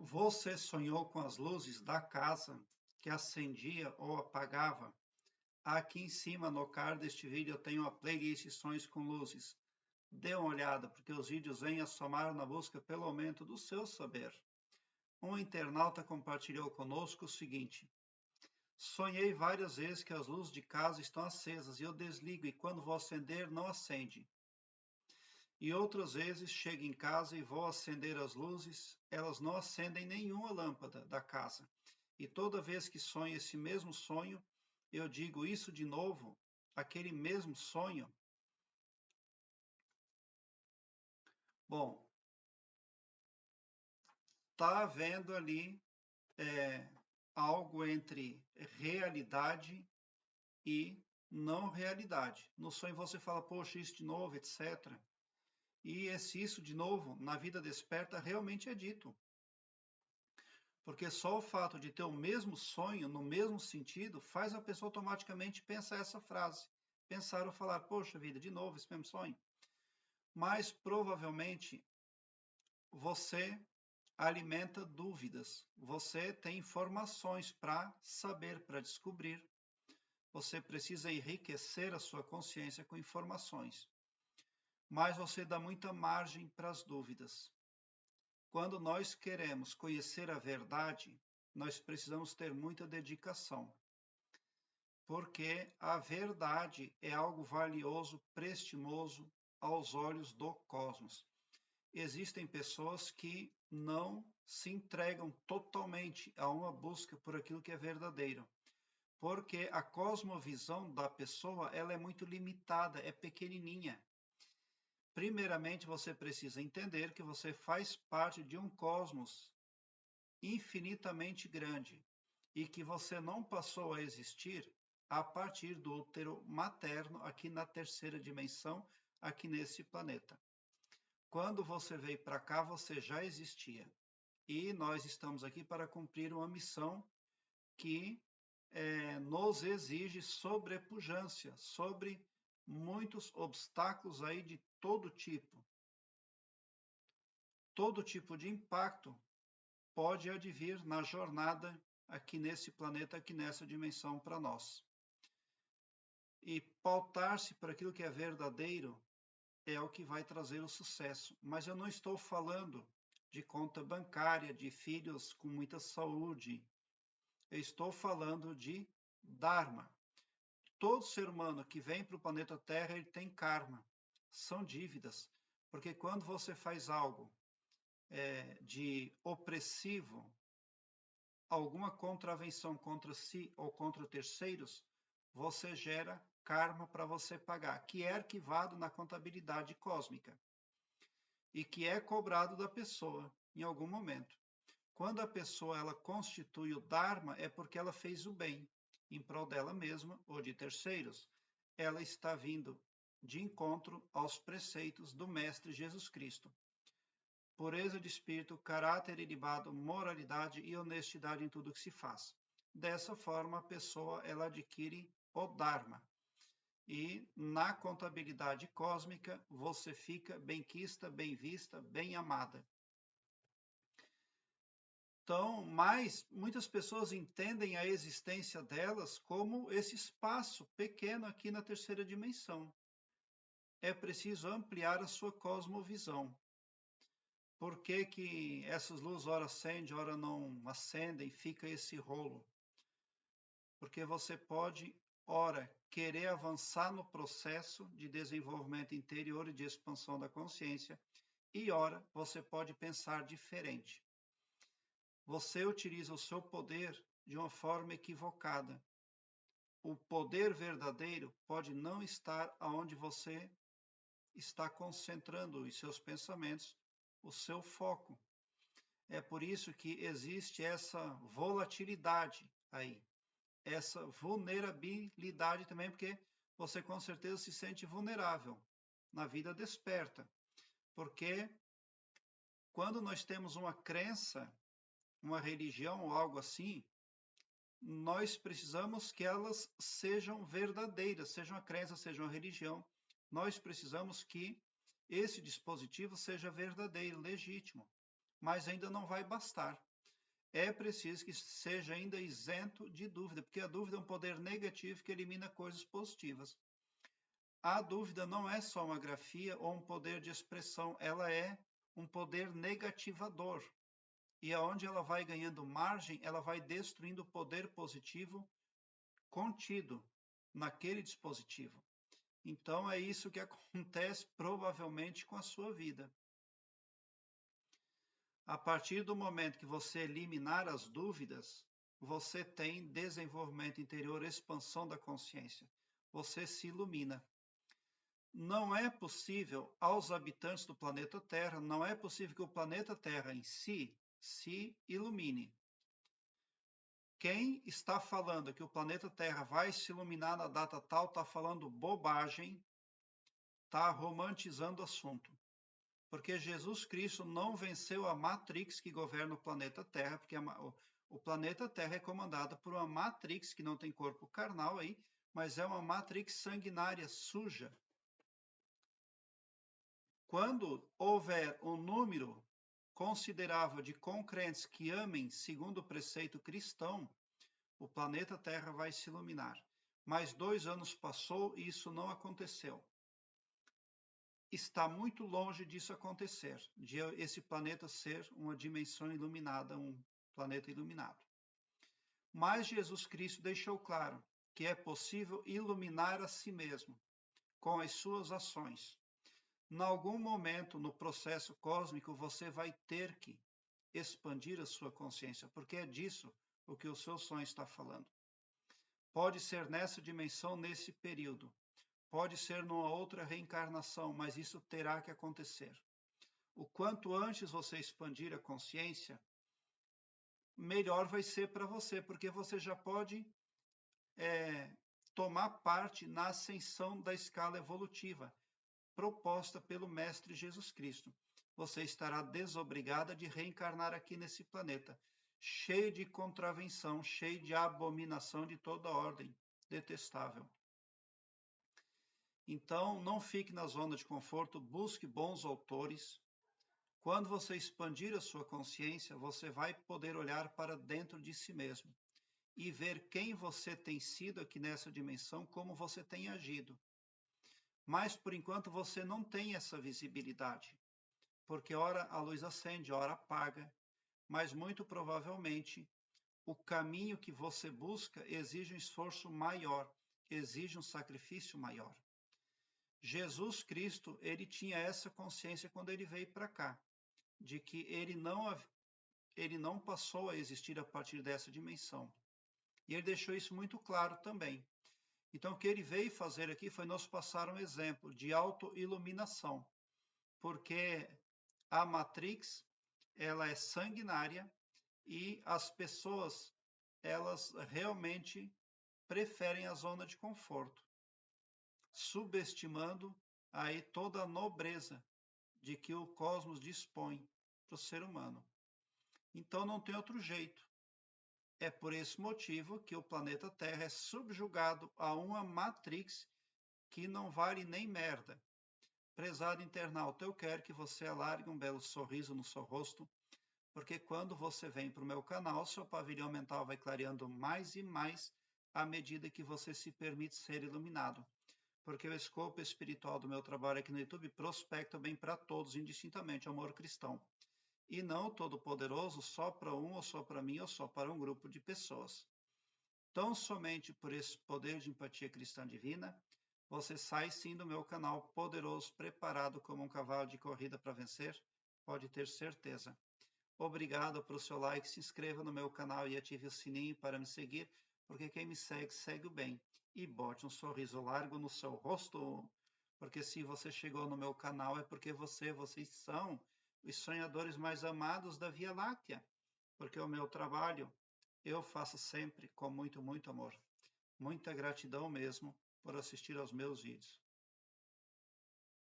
Você sonhou com as luzes da casa que acendia ou apagava? Aqui em cima no card deste vídeo eu tenho uma playlist Sonhos com Luzes. Dê uma olhada, porque os vídeos vêm a somar na busca pelo aumento do seu saber. Um internauta compartilhou conosco o seguinte: sonhei várias vezes que as luzes de casa estão acesas e eu desligo e quando vou acender não acende. E outras vezes chego em casa e vou acender as luzes, elas não acendem nenhuma lâmpada da casa. E toda vez que sonho esse mesmo sonho, eu digo isso de novo, aquele mesmo sonho. Bom, está havendo ali algo entre realidade e não realidade. No sonho você fala, poxa, isso de novo, etc. E esse isso de novo, na vida desperta, realmente é dito. Porque só o fato de ter o mesmo sonho, no mesmo sentido, faz a pessoa automaticamente pensar essa frase. Pensar ou falar, poxa vida, de novo esse mesmo sonho. Mas provavelmente você alimenta dúvidas. Você tem informações para saber, para descobrir. Você precisa enriquecer a sua consciência com informações. Mas você dá muita margem para as dúvidas. Quando nós queremos conhecer a verdade, nós precisamos ter muita dedicação, porque a verdade é algo valioso, prestimoso aos olhos do cosmos. Existem pessoas que não se entregam totalmente a uma busca por aquilo que é verdadeiro, porque a cosmovisão da pessoa ela é muito limitada, é pequenininha. Primeiramente, você precisa entender que você faz parte de um cosmos infinitamente grande e que você não passou a existir a partir do útero materno aqui na terceira dimensão, aqui nesse planeta. Quando você veio para cá, você já existia. E nós estamos aqui para cumprir uma missão que nos exige sobrepujância sobre muitos obstáculos aí de todo tipo. Todo tipo de impacto pode advir na jornada aqui nesse planeta, aqui nessa dimensão para nós. E pautar-se para aquilo que é verdadeiro é o que vai trazer o sucesso. Mas eu não estou falando de conta bancária, de filhos com muita saúde. Eu estou falando de Dharma. Todo ser humano que vem para o planeta Terra, ele tem karma. São dívidas. Porque quando você faz algo de opressivo, alguma contravenção contra si ou contra terceiros, você gera karma para você pagar, que é arquivado na contabilidade cósmica e que é cobrado da pessoa em algum momento. Quando a pessoa ela constitui o Dharma, é porque ela fez o bem em prol dela mesma ou de terceiros. Ela está vindo de encontro aos preceitos do Mestre Jesus Cristo. Pureza de espírito, caráter ilibado, moralidade e honestidade em tudo que se faz. Dessa forma, a pessoa ela adquire o Dharma. E na contabilidade cósmica, você fica bem-quista, bem vista, bem amada. Então, mas muitas pessoas entendem a existência delas como esse espaço pequeno aqui na terceira dimensão. É preciso ampliar a sua cosmovisão. Por que que essas luzes ora acendem, ora não acendem, fica esse rolo? Porque você pode, ora, querer avançar no processo de desenvolvimento interior e de expansão da consciência, e ora, você pode pensar diferente. Você utiliza o seu poder de uma forma equivocada. O poder verdadeiro pode não estar aonde você está concentrando os seus pensamentos, o seu foco. É por isso que existe essa volatilidade aí, essa vulnerabilidade também, porque você com certeza se sente vulnerável na vida desperta. Porque quando nós temos uma crença, uma religião ou algo assim, nós precisamos que elas sejam verdadeiras, seja uma crença, seja uma religião. Nós precisamos que esse dispositivo seja verdadeiro, legítimo, mas ainda não vai bastar. é preciso que seja ainda isento de dúvida, porque a dúvida é um poder negativo que elimina coisas positivas. A dúvida não é só uma grafia ou um poder de expressão, ela é um poder negativador. E aonde ela vai ganhando margem, ela vai destruindo o poder positivo contido naquele dispositivo. Então é isso que acontece provavelmente com a sua vida. A partir do momento que você eliminar as dúvidas, você tem desenvolvimento interior, expansão da consciência. Você se ilumina. Não é possível aos habitantes do planeta Terra, não é possível que o planeta Terra em si se ilumine. Quem está falando que o planeta Terra vai se iluminar na data tal está falando bobagem, está romantizando o assunto. Porque Jesus Cristo não venceu a Matrix que governa o planeta Terra, porque o planeta Terra é comandado por uma Matrix que não tem corpo carnal aí, mas é uma Matrix sanguinária, suja. Quando houver um número considerável de concrentes que amem segundo o preceito cristão, o planeta Terra vai se iluminar. Mas 2 anos passou e isso não aconteceu. Está muito longe disso acontecer, de esse planeta ser uma dimensão iluminada, um planeta iluminado. Mas Jesus Cristo deixou claro que é possível iluminar a si mesmo com as suas ações. Em algum momento no processo cósmico você vai ter que expandir a sua consciência, porque é disso o que o seu sonho está falando. Pode ser nessa dimensão, nesse período. Pode ser numa outra reencarnação, mas isso terá que acontecer. O quanto antes você expandir a consciência, melhor vai ser para você, porque você já pode tomar parte na ascensão da escala evolutiva proposta pelo Mestre Jesus Cristo. Você estará desobrigada de reencarnar aqui nesse planeta, cheio de contravenção, cheio de abominação de toda ordem, detestável. Então, não fique na zona de conforto, busque bons autores. Quando você expandir a sua consciência, você vai poder olhar para dentro de si mesmo e ver quem você tem sido aqui nessa dimensão, como você tem agido. Mas, por enquanto, você não tem essa visibilidade, porque ora a luz acende, ora apaga, mas muito provavelmente o caminho que você busca exige um esforço maior, exige um sacrifício maior. Jesus Cristo, ele tinha essa consciência quando ele veio para cá, de que ele não passou a existir a partir dessa dimensão. E ele deixou isso muito claro também. Então, o que ele veio fazer aqui foi nos passar um exemplo de autoiluminação, porque a Matrix, ela é sanguinária e as pessoas, elas realmente preferem a zona de conforto, subestimando aí toda a nobreza de que o cosmos dispõe para o ser humano. Então não tem outro jeito. É por esse motivo que o planeta Terra é subjugado a uma Matrix que não vale nem merda. Prezado internauta, eu quero que você alargue um belo sorriso no seu rosto, porque quando você vem para o meu canal, seu pavilhão mental vai clareando mais e mais à medida que você se permite ser iluminado. Porque o escopo espiritual do meu trabalho aqui no YouTube prospecta bem para todos, indistintamente, amor cristão. E não todo-poderoso só para um, ou só para mim, ou só para um grupo de pessoas. Tão somente por esse poder de empatia cristã divina, você sai sim do meu canal poderoso, preparado como um cavalo de corrida para vencer, pode ter certeza. Obrigado pelo seu like, se inscreva no meu canal e ative o sininho para me seguir, porque quem me segue, segue o bem. E bote um sorriso largo no seu rosto, porque se você chegou no meu canal é porque vocês são os sonhadores mais amados da Via Láctea, porque o meu trabalho eu faço sempre com muito, muito amor. Muita gratidão mesmo por assistir aos meus vídeos.